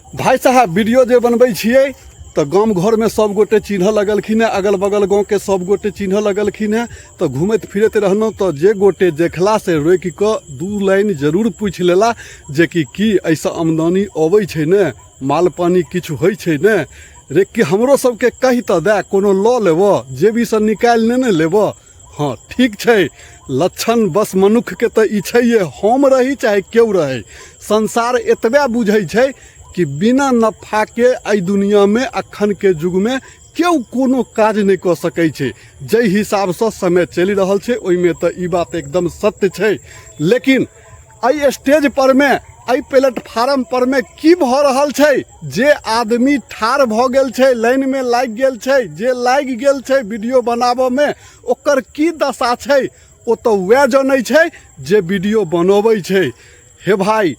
भाई साहब वीडियो जे बनबै छियै तो गाम घर में सब गोटे चिन्ह लगलखिन है, अगल बगल गाँव के सब गोटे चिन्ह लगलखिन है। तो घूमत फिरत रहनौ तो जे गोटे देखला से रोक के दू लाइन जरूर पूछ लेला जे कि ऐसा आमदनी अबै छै ने, माल पानी किछु होइ छै ने, रे कि हमरो सबके कहि तो दे, कोनो लऽ लेबो, जेबी से निकालि ने लेबो। हाँ ठीक छै, लक्षण बस मनुख के तो ई छै, हम रही चाहे केओ रहे, संसार एतबे बुझै छै कि बिना नफा के आई दुनिया में अखन के युग में केओ कोनो काज नहीं कर सकै छै। जै हिसाब से समय चलि रहल छै ओइ में तो ई बात एकदम सत्य छै। लेकिन आई स्टेज पर में, आई प्लेटफार्म पर में की भ रहल छै, जे आदमी ठाड़ भ गेल छै, लाइन में लाग गेल छै, जे लाग गेल छै वीडियो बनाबो में, ओकर की दशा छै ओ तो वह जानै छै जे वीडियो बनबै छै। हे भाई,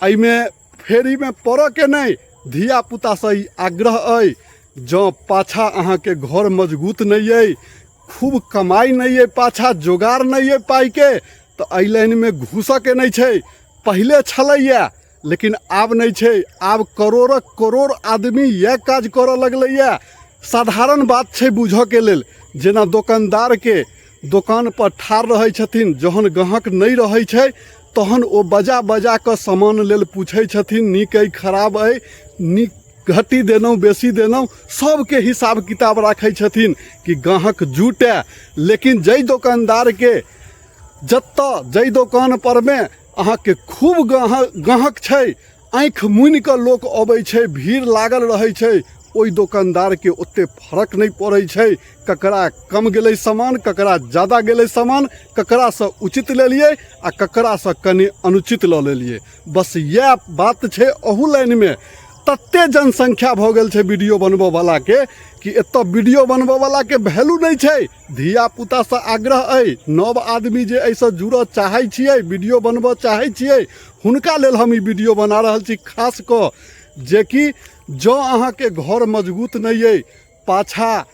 आई में फेरी में पड़ के नहीं, धिया पुता से आग्रह है, जो पाछा अहाँ के घर मजबूत नहीं है, खूब कमाई नहीं है, पाछा जोगार नहीं है पाई के, तो आई लाइन में घुस के नहीं छै। पहले छलैया लेकिन आब नहीं छै, आब करोड़ करोड़ आदमी यह काज कर लगलैया। साधारण बात छै बुझ के लेल, जेना दुकानदार के दुकान पर ठाड़ रहे छथिन, जहन ग्राहक नहीं रहे छै तहन ओ बजा बजा के सामान लेल पूछे छथिन, नीक है खराब है, नीक घटी देनौ बेसी देनौ, सबके हिसाब किताब राखे छथिन कि ग्राहक जुटे। लेकिन जै दुकानदार के जै दुकान पर में अहाँ के खूब ग्राहक छै, आँख मुनि के लोक अबै छै, भीड़ लागल रहे छै, ओई दुकानदार के ओते फर्क नहीं पड़े छै, ककरा कम गेलै सामान, ककरा ज़्यादा गेलै सामान, ककरा से उचित ले लिए आ ककरा से कनि अनुचित ल लेलिए। बस यह बात छै। अहू लाइन में तत्ते जनसंख्या भ गेल छै वीडियो बनबो वाला के कि एतऽ वीडियो बनबो वाला के वैल्यू नहीं छै। धिया पुता से आग्रह है, नव आदमी जे ऐसे जुड़ चाहे छियै, वीडियो बनबो चाहे छियै, हुनका लेल हम ई वीडियो बना रहल छी, खास क जे कि जो अहाँ के घर मजबूत नहीं है, पाछा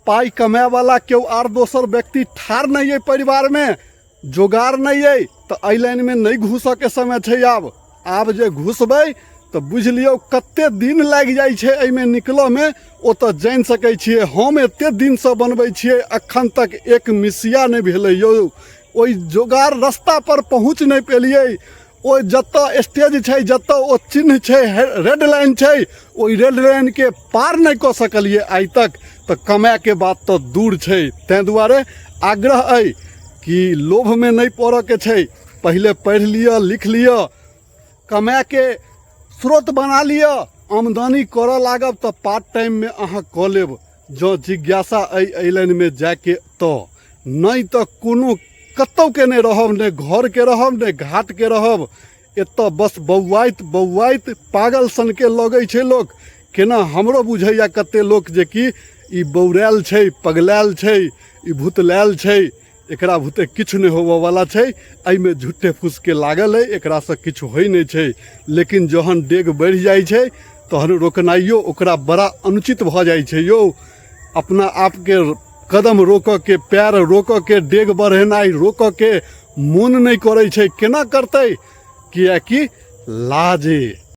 पाई कमाए वाला क्यों आर दोसर व्यक्ति ठाड़ नहीं है, परिवार में जोगार नहीं है, तो आई लाइन में नहीं घुस के समय छै। आब जे घुसबै तो बुझ लियो कते दिन लग जाय छै एमे निकलो में, ओ तो जान सकै छियै। हम एते दिन से बनबै छियै, अखन तक एक मिसिया नहीं भेलै यौ, ओई जोगार रास्ता पर पहुँच नहीं पेलियै। ओ जतऽ स्टेज छै, जतऽ ओ चिन्ह छै, रेड लाइन छै, ओई रेड लाइन के पार नहीं कर सकलिए आई तक, तो कमाए के बात तो दूर छै। तैं दुआरे आग्रह है कि लोभ में नहीं पड़ के छै, पहले पढ़ लिया लिख लिया, कमाए के स्रोत बना लिया, आमदनी कर लागब तो पार्ट टाइम में अहाँ क लेब, जो जिज्ञासा आई लाइन में जाके, तो नहीं तो कोनो कतौ के नहीं रहब, ने घर के रहब, ने घाट के रहब, एतऽ बस बौआइत बौआइत पागल सन के लगे छै लोग। केना हमरो बुझैया कते लोग जे कि ई बौरायल छै, पगलायल छै, ई भूतलायल छै, एकरा भूते किछु नहीं होबे वाला छै, एहि में झूठे फूस के लागल है, एकरा से किछु होइ नहीं छै। लेकिन जहन डेग बढ़ जाइ छै तहन रोकनाइयो ओकरा बड़ा अनुचित भ जाइ छै यौ। अपना आप के कदम रोक के, पैर रोक के, डेग बढ़ेनाइ रोक के मोन नहीं करे छै, केना करतै, कियाकि लाजे।